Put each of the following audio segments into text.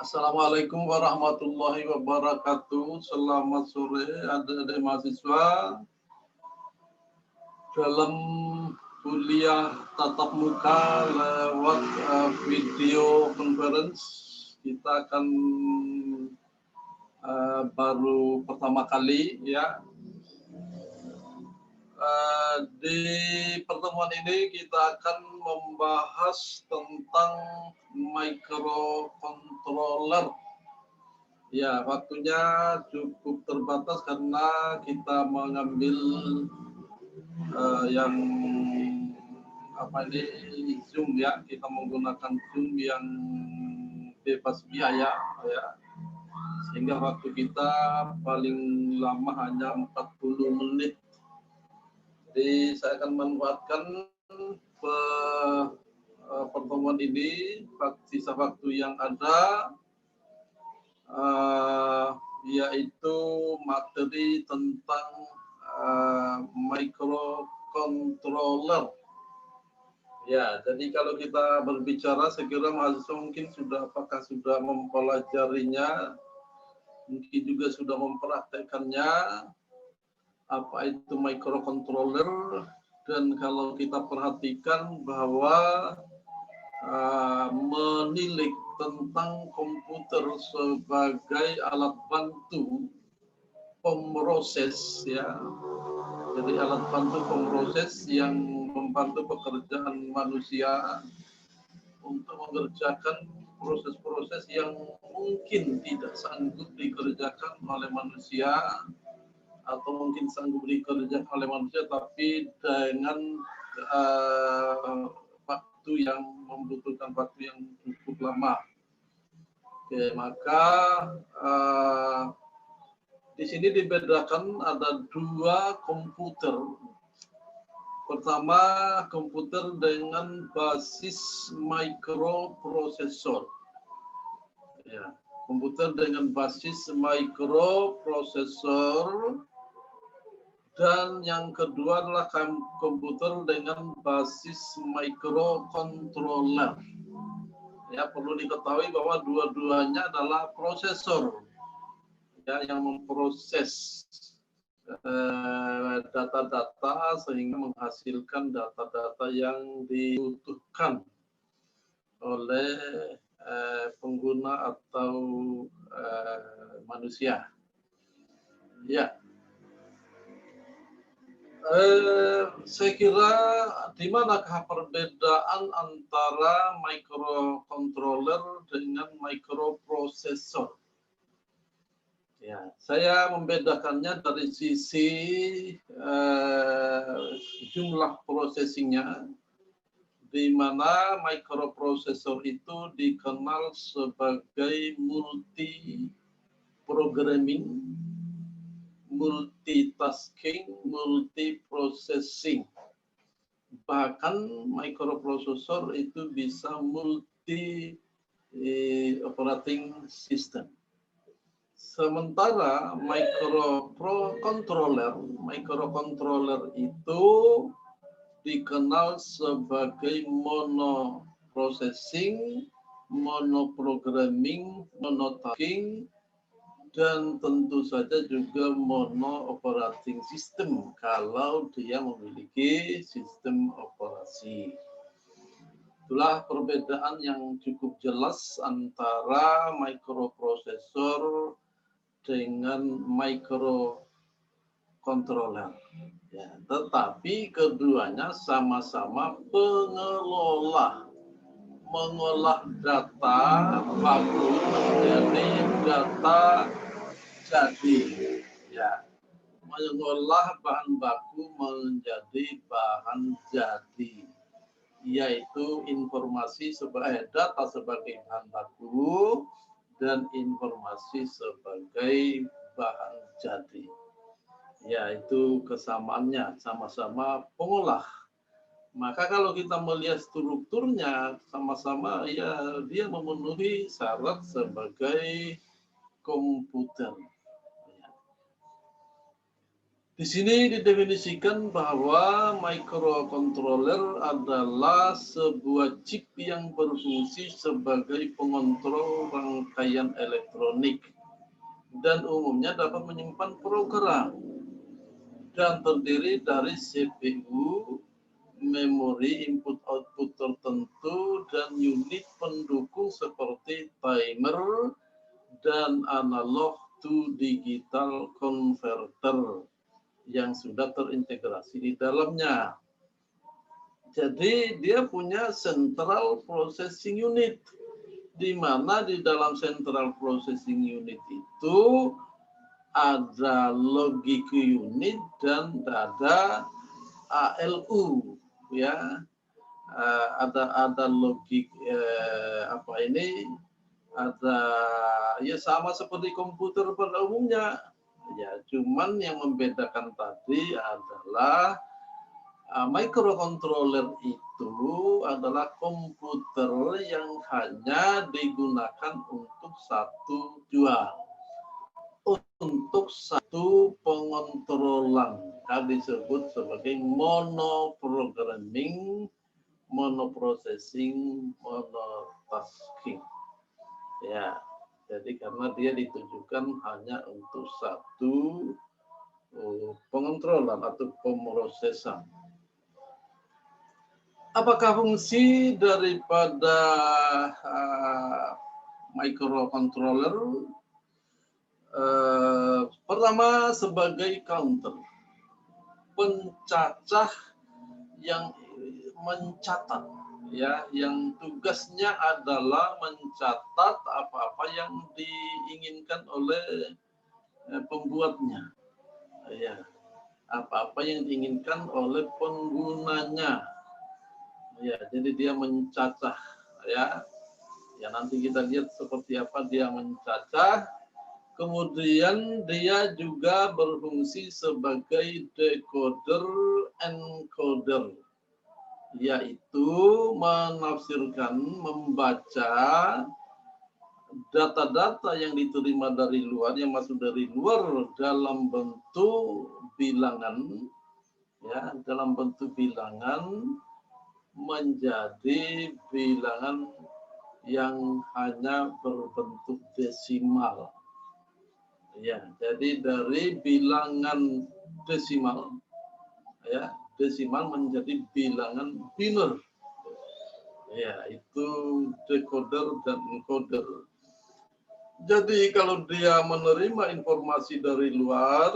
Assalamualaikum warahmatullahi wabarakatuh. Selamat sore adik-adik mahasiswa. Dalam kuliah tatap muka lewat video conference, kita akan baru pertama kali ya. Di pertemuan ini kita akan membahas tentang microcontroller. Ya, waktunya cukup terbatas karena kita mengambil yang Zoom ya. Kita menggunakan Zoom yang bebas biaya ya. Sehingga waktu kita paling lama hanya 40 menit. Jadi saya akan memanfaatkan pertemuan ini, sisa waktu yang ada, yaitu materi tentang microcontroller. Ya, jadi kalau kita berbicara, saya kira mahasiswa mungkin apakah sudah mempelajarinya, mungkin juga sudah mempraktekkannya. Apa itu microcontroller, dan kalau kita perhatikan bahwa menilik tentang komputer sebagai alat bantu pemroses ya, jadi alat bantu pemroses yang membantu pekerjaan manusia untuk mengerjakan proses-proses yang mungkin tidak sanggup dikerjakan oleh manusia, atau mungkin sanggup dikerjakan oleh manusia tapi dengan waktu yang membutuhkan waktu yang cukup lama. Oke, maka di sini dibedakan ada dua komputer. Pertama, komputer dengan basis microprosesor. Ya, komputer dengan basis microprosesor. Dan yang kedua adalah komputer dengan basis microcontroller. Ya, perlu diketahui bahwa dua-duanya adalah prosesor ya, yang memproses data-data sehingga menghasilkan data-data yang dibutuhkan oleh pengguna atau manusia. Ya. Saya kira di manakah perbedaan antara microcontroller dengan microprosesor? Ya, saya membedakannya dari sisi jumlah processingnya, di mana microprosesor itu dikenal sebagai multi programming, multitasking, multiprocessing. Bahkan microprosesor itu bisa multi operating system. Sementara microcontroller itu dikenal sebagai monoprocessing, monoprogramming, monotasking, dan tentu saja juga mono operating system kalau dia memiliki sistem operasi. Itulah perbedaan yang cukup jelas antara microprosesor dengan microcontroller. Ya, tetapi keduanya sama-sama mengolah data baku menjadi data jadi, ya, mengolah bahan baku menjadi bahan jadi, yaitu informasi data sebagai bahan baku dan informasi sebagai bahan jadi. Ya, itu kesamaannya, sama-sama pengolah. Maka kalau kita melihat strukturnya sama-sama, ya dia memenuhi syarat sebagai komputer. Di sini didefinisikan bahwa microcontroller adalah sebuah chip yang berfungsi sebagai pengontrol rangkaian elektronik dan umumnya dapat menyimpan program dan terdiri dari CPU, memori input-output tertentu, dan unit pendukung seperti timer dan analog to digital converter yang sudah terintegrasi di dalamnya. Jadi dia punya central processing unit, di mana di dalam central processing unit itu ada logic unit dan ada ALU, ya. Ada logik ada ya sama seperti komputer pada umumnya. Ya, cuman yang membedakan tadi adalah microcontroller itu adalah komputer yang hanya digunakan untuk satu tujuan, untuk satu pengontrolan, disebut sebagai monoprogramming, monoprocessing, monotasking. Ya, jadi karena dia ditujukan hanya untuk satu pengontrolan atau pemrosesan. Apakah fungsi daripada microcontroller? Pertama, sebagai counter, pencacah yang mencatat, ya, yang tugasnya adalah mencatat apa-apa yang diinginkan oleh pembuatnya, ya, apa-apa yang diinginkan oleh penggunanya, ya. Jadi dia mencacah, ya. Ya, nanti kita lihat seperti apa dia mencacah. Kemudian dia juga berfungsi sebagai decoder encoder, yaitu menafsirkan, membaca data-data yang diterima dari luar, yang masuk dari luar dalam bentuk bilangan, ya, dalam bentuk bilangan menjadi bilangan yang hanya berbentuk desimal. Ya, jadi dari bilangan desimal, ya, desimal menjadi bilangan biner. Ya, itu decoder dan encoder. Jadi kalau dia menerima informasi dari luar,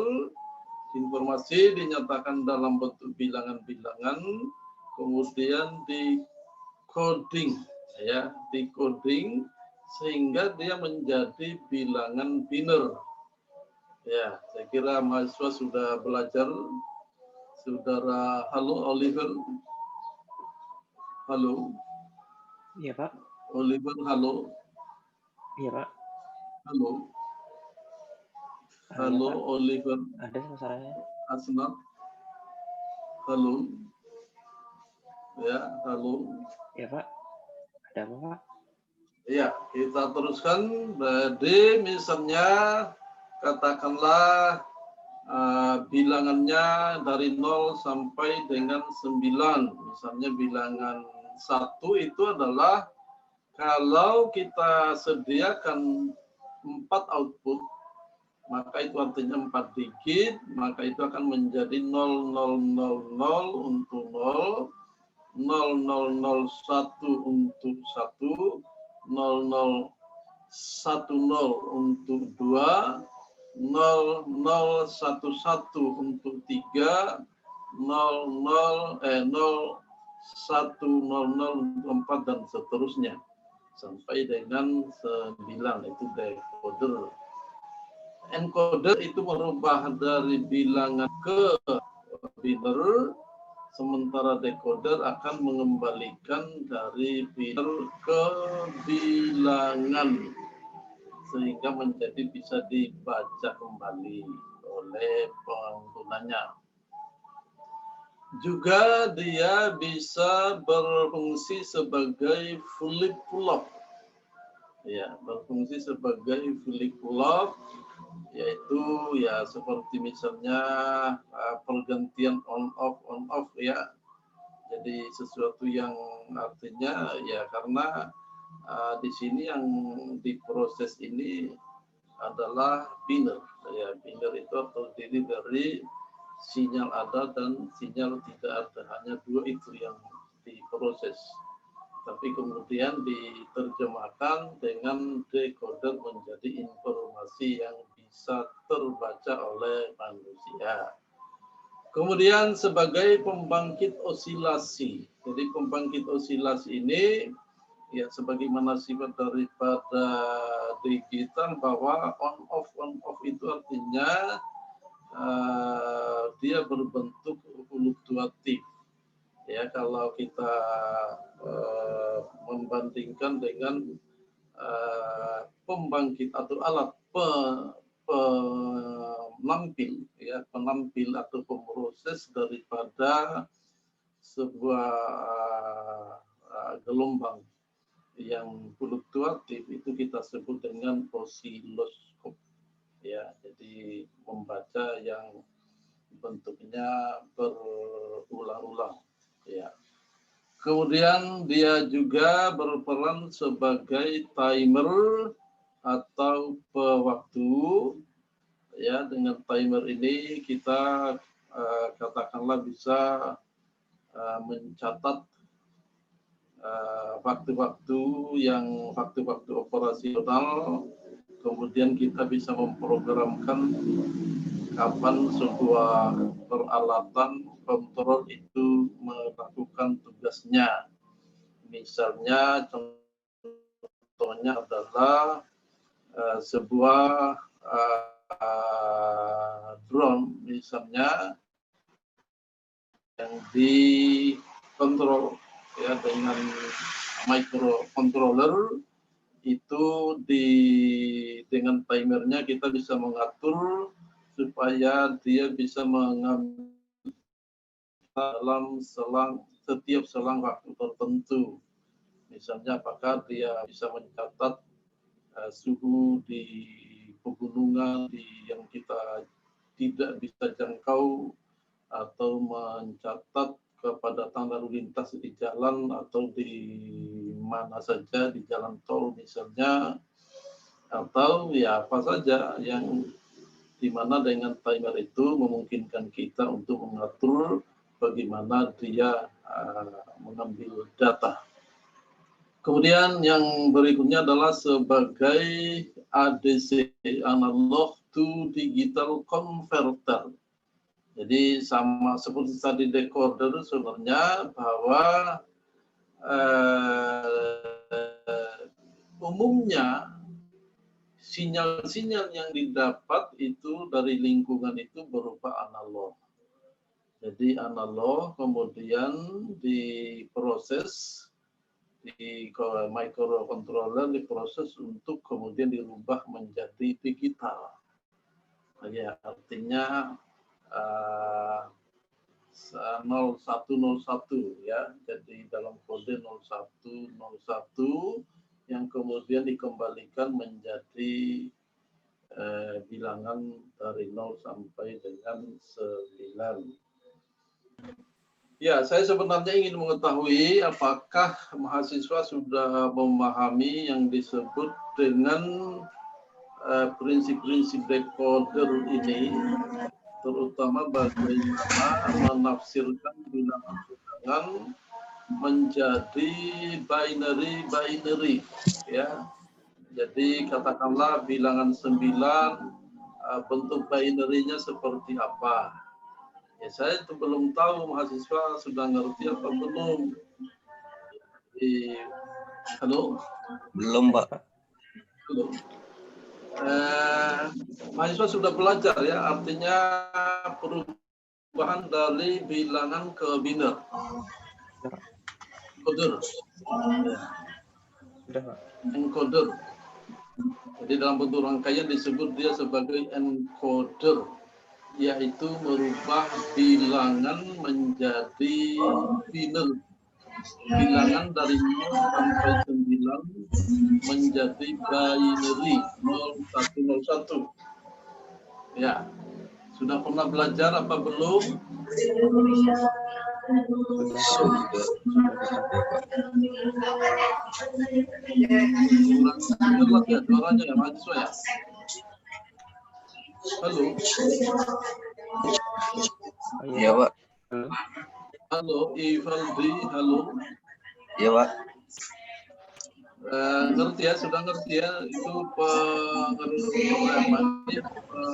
informasi dinyatakan dalam bentuk bilangan-bilangan, kemudian di coding, ya, di coding sehingga dia menjadi bilangan biner. Ya, saya kira mahasiswa sudah belajar. Saudara, halo Oliver. Halo. Iya, Pak. Oliver, halo. Iya, Pak. Halo. Halo, Iya, Pak. Oliver. Ada suaranya. Asnat. Halo. Ya, halo. Iya, Pak. Ada apa, Pak? Iya, kita teruskan. Jadi misalnya katakanlah bilangannya dari 0 sampai dengan 9. Misalnya bilangan 1 itu adalah kalau kita sediakan 4 output, maka itu artinya 4 digit, maka itu akan menjadi 0000 untuk 0, 0001 untuk 1, 0010 untuk 2, 0011 untuk 3, 0100 untuk 4, dan seterusnya sampai dengan 9. Itu decoder. Encoder itu merubah dari bilangan ke biner, sementara decoder akan mengembalikan dari biner ke bilangan sehingga menjadi bisa dibaca kembali oleh penggunanya. Juga dia bisa berfungsi sebagai flip-flop. Ya, berfungsi sebagai flip-flop yaitu ya seperti misalnya pergantian on off ya. Jadi sesuatu yang artinya ya karena di sini yang diproses ini adalah binary. Ya, binary itu terdiri dari sinyal ada dan sinyal tidak ada. Hanya dua itu yang diproses. Tapi kemudian diterjemahkan dengan decoder menjadi informasi yang bisa terbaca oleh manusia. Kemudian sebagai pembangkit osilasi. Jadi pembangkit osilasi ini ya sebagaimana sifat daripada digital bahwa on off itu artinya dia berbentuk fluktuatif. Ya, kalau kita membandingkan dengan pembangkit atau alat penampil, ya, penampil atau pemroses daripada sebuah gelombang yang fluktuatif itu kita sebut dengan osiloskop. Ya, jadi membaca yang bentuknya berulang-ulang. Ya. Kemudian dia juga berperan sebagai timer atau pewaktu. Ya, dengan timer ini kita katakanlah bisa mencatat waktu-waktu operasional. Kemudian kita bisa memprogramkan kapan sebuah peralatan kontrol itu melakukan tugasnya. Misalnya contohnya adalah sebuah drone misalnya yang dikontrol ya dengan microcontroller itu dengan timernya kita bisa mengatur supaya dia bisa mengambil dalam setiap selang waktu tertentu. Misalnya apakah dia bisa mencatat suhu di pegunungan yang kita tidak bisa jangkau atau mencatat kepadatan lalu lintas di jalan atau di mana saja di jalan tol misalnya, atau ya apa saja yang dimana dengan timer itu memungkinkan kita untuk mengatur bagaimana dia mengambil data. Kemudian yang berikutnya adalah sebagai ADC, analog to digital converter. Jadi sama seperti tadi decoder sebenarnya bahwa umumnya sinyal-sinyal yang didapat itu dari lingkungan itu berupa analog. Jadi analog kemudian diproses di microcontroller diproses untuk kemudian dirubah menjadi digital. Ya, artinya 0101 ya, jadi dalam kode 0101 yang kemudian dikembalikan menjadi bilangan dari 0 sampai dengan 9. Ya, saya sebenarnya ingin mengetahui apakah mahasiswa sudah memahami yang disebut dengan prinsip-prinsip decoder ini, terutama bagaimana menafsirkan bilangan menjadi binary ya. Jadi katakanlah bilangan 9 bentuk binary-nya seperti apa. Ya, saya itu belum tahu mahasiswa sudah ngerti atau belum. Halo? Belum, Pak. Belum. Mahasiswa sudah belajar ya, artinya perubahan dari bilangan ke biner. Encoder. Encoder. Jadi dalam bentuk rangkaian disebut dia sebagai encoder, yaitu merubah bilangan menjadi biner. Bilangan dari 0 sampai 9 menjadi binary 0101. Ya, sudah pernah belajar apa belum? Kurang ya suaranya ya mahasiswa ya. Halo. Iya, Pak. Halo, Ivaldi, halo. Iya, Pak. Ngerti ya, sudah ngerti ya, itu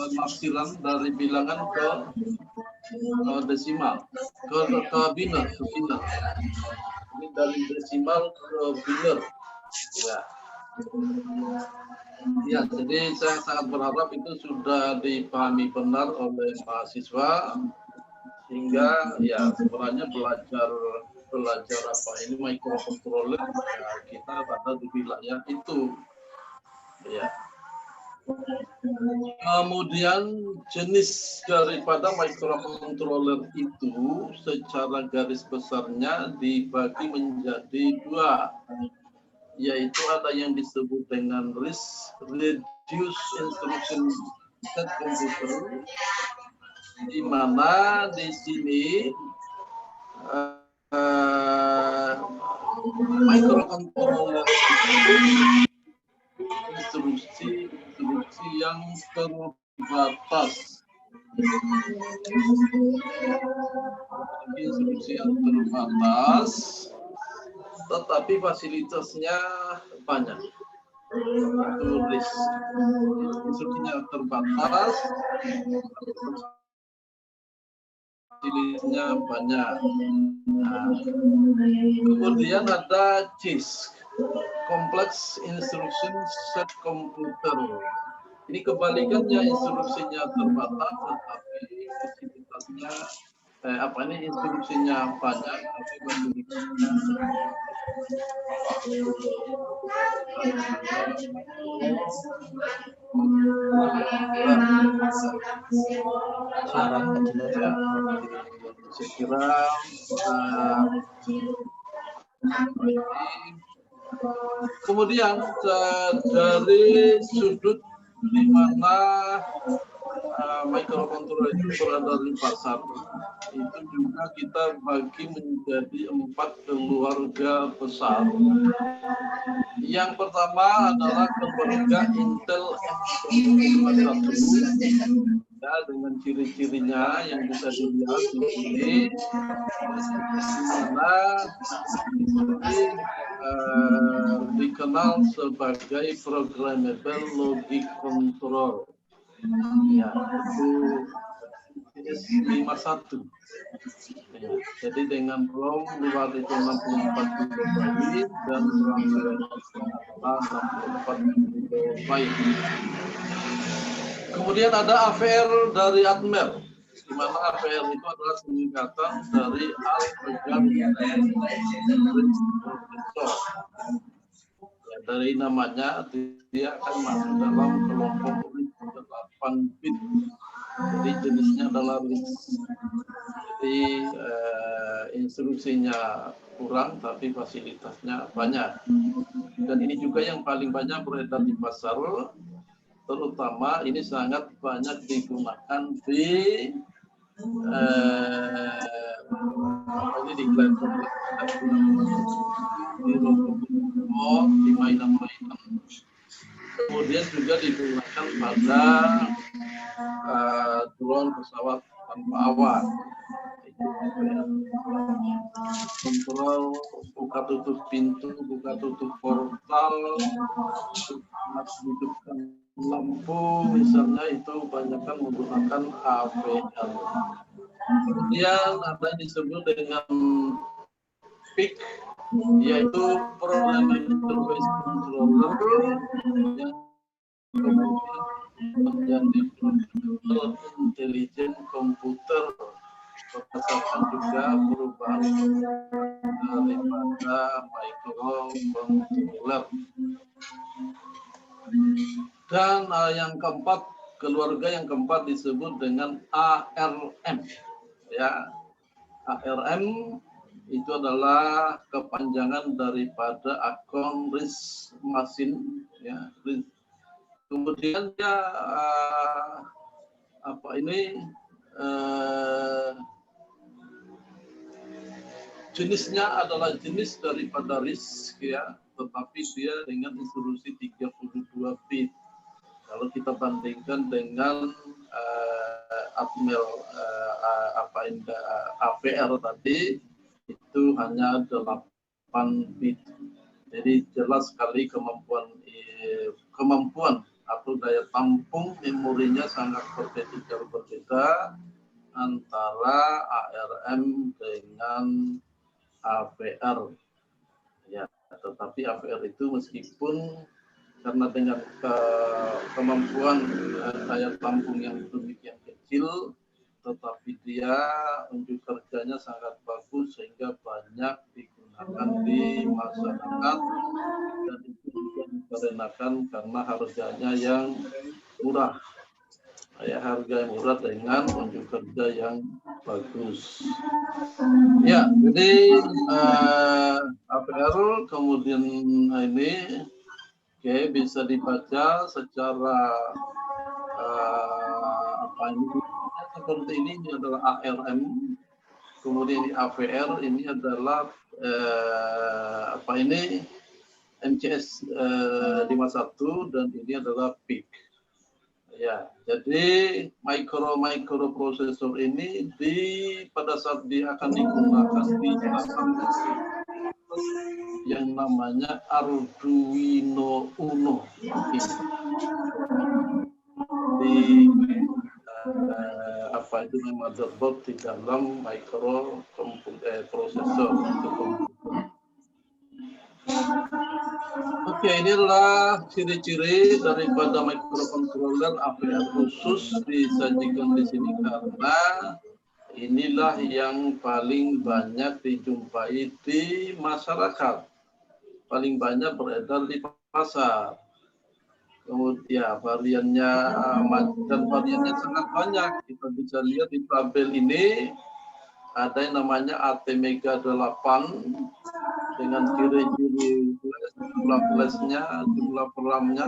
penafsiran dari bilangan ke desimal, ke biner, Ini dari desimal ke biner. Ya. Ya, jadi saya sangat berharap itu sudah dipahami benar oleh mahasiswa, sehingga ya sebenarnya belajar apa ini microcontroller ya, kita ada di wilayah itu ya. Kemudian jenis daripada microcontroller itu secara garis besarnya dibagi menjadi dua, yaitu ada yang disebut dengan reduced instruction set computer, di mana di sini microcontroller instruksi yang terbatas. Instruksi yang terbatas, tetapi fasilitasnya banyak. Itu instruksinya terbatas, fasilitasnya banyak. Nah, kemudian ada CISC, Complex Instruction Set Computer. Ini kebalikannya, instruksinya terbatas, tetapi fasilitasnya instruksinya banyak, tapi fasilitasnya saya kira kemudian dari sudut di mana microcontroller itu berada di pasar, itu juga kita bagi menjadi 4 keluarga besar. Yang pertama adalah keluarga Intel M1 ya, dengan ciri-cirinya yang bisa dilihat di sini, karena dikenal sebagai programmable logic control. Ya, itu S51. Ya, jadi dengan ROM luar itu 64 GB dan RAM 64 GB. Kemudian ada AVR dari Atmer, di mana AVR itu adalah singkatan dari Alpha Processor. Ya, dari namanya dia akan masuk dalam kelompok 8 bit. Jadi jenisnya adalah RISC. Jadi instruksinya kurang tapi fasilitasnya banyak. Dan ini juga yang paling banyak beredar di pasar, terutama ini sangat banyak digunakan di di di mainan-mainan. Kemudian juga digunakan pada drone pesawat tanpa awak. Kontrol buka tutup pintu, buka tutup portal, hidupkan lampu, misalnya itu kebanyakan menggunakan AVR. Kemudian ada yang disebut dengan PIC, yaitu Programmable Interface Controller, yang kemudian menjadi Programmable Intelligent Computer, berdasarkan juga perubahan daripada microcontroller. Dan yang keempat, keluarga yang keempat disebut dengan ARM. Ya, ARM itu adalah kepanjangan daripada Account Risk Machine. Ya, kemudian dia jenisnya adalah jenis daripada RISC ya, tetapi dia dengan resolusi 32 bit. Kalau kita bandingkan dengan AVR tadi itu hanya 8 bit. Jadi jelas sekali kemampuan atau daya tampung memorinya sangat berbeda antara ARM dengan AVR. Ya, tetapi AVR itu meskipun karena dengan kemampuan daya tampung yang demikian kecil, tetapi dia unjuk kerjanya sangat bagus sehingga banyak digunakan di masyarakat dan itu juga dikarenakan karena harganya yang murah. Ya, harga yang murah dengan unjuk kerja yang bagus. Ya, jadi AVR kemudian ini bisa dibaca secara seperti ini adalah ARM, kemudian di AVR ini adalah MCS 51 dan ini adalah PIC. Ya, jadi microprosesor ini pada saat dia akan digunakan di yang namanya Arduino Uno di motherboard di dalam microprosesor. Oke, inilah ciri-ciri daripada microcontroller AVR khusus disajikan di sini karena inilah yang paling banyak dijumpai di masyarakat, paling banyak beredar di pasar. Kemudian variannya sangat banyak. Kita bisa lihat di tabel ini ada yang namanya ATmega 8 dengan ciri-ciri jumlah flashnya, jumlah RAM-nya,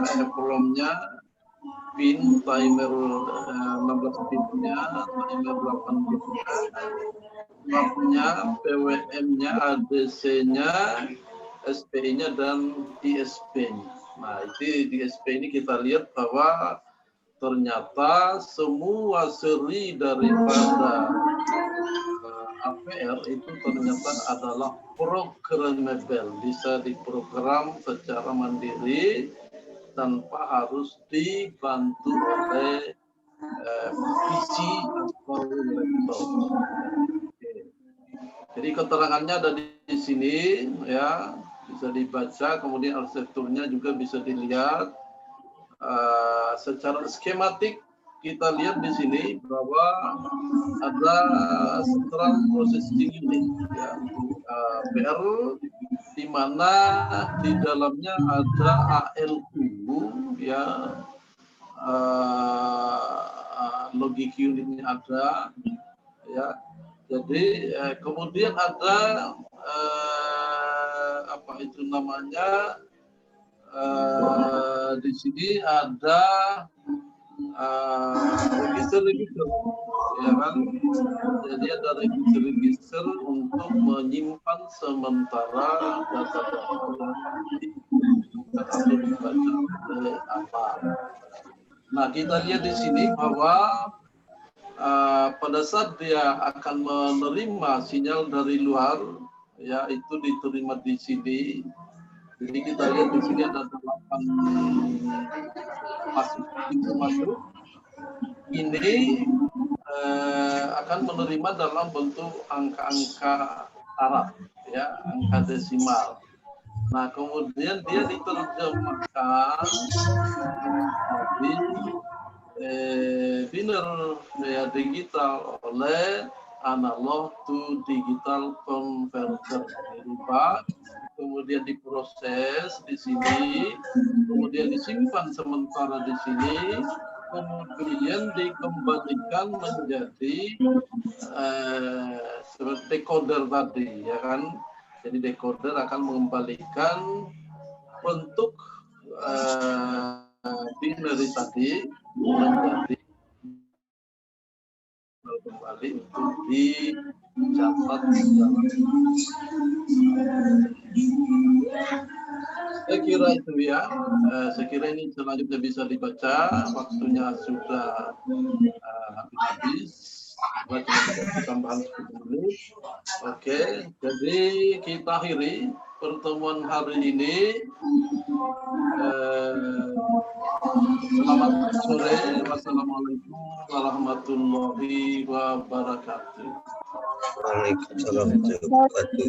pin timer 16 bitnya, timer 8 bitnya, RAM-nya, PWM-nya, ADC-nya, SPI-nya dan DSP-nya. Nah, di DSP ini kita lihat bahwa ternyata semua seri daripada AVR itu ternyata adalah programmable, bisa diprogram secara mandiri tanpa harus dibantu oleh PC atau laptop. Jadi keterangannya ada di sini ya, bisa dibaca, kemudian arsitekturnya juga bisa dilihat secara skematik. Kita lihat di sini bahwa ada central processing unit ya, AVR di mana di dalamnya ada ALU ya, logic unitnya ada ya. Jadi kemudian ada di sini ada register ya kan. Jadi ada register untuk menyimpan sementara data-data atau dibaca oleh apa. Nah, kita lihat di sini bahwa pada saat dia akan menerima sinyal dari luar, ya itu diterima di sini. Jadi kita lihat di sini ada 8 pintu masuk. Ini akan menerima dalam bentuk angka-angka Arab, ya, angka desimal. Nah, kemudian dia diterjemahkan di biner ya, digital oleh analog to digital converter, dirubah, kemudian diproses di sini, kemudian disimpan sementara di sini, kemudian dikembalikan menjadi seperti decoder tadi, ya kan? Jadi decoder akan mengembalikan bentuk binary tadi menjadi kembali untuk dicatat. Saya kira itu ya. Saya kira ini selanjutnya bisa dibaca. Waktunya sudah habis. Cuma dikasih tambahan 10 menit. Oke, jadi kita akhiri pertemuan hari ini. Selamat sore. Wassalamualaikum warahmatullahi wabarakatuh. Waalaikumsalam warahmatullahi wabarakatuh.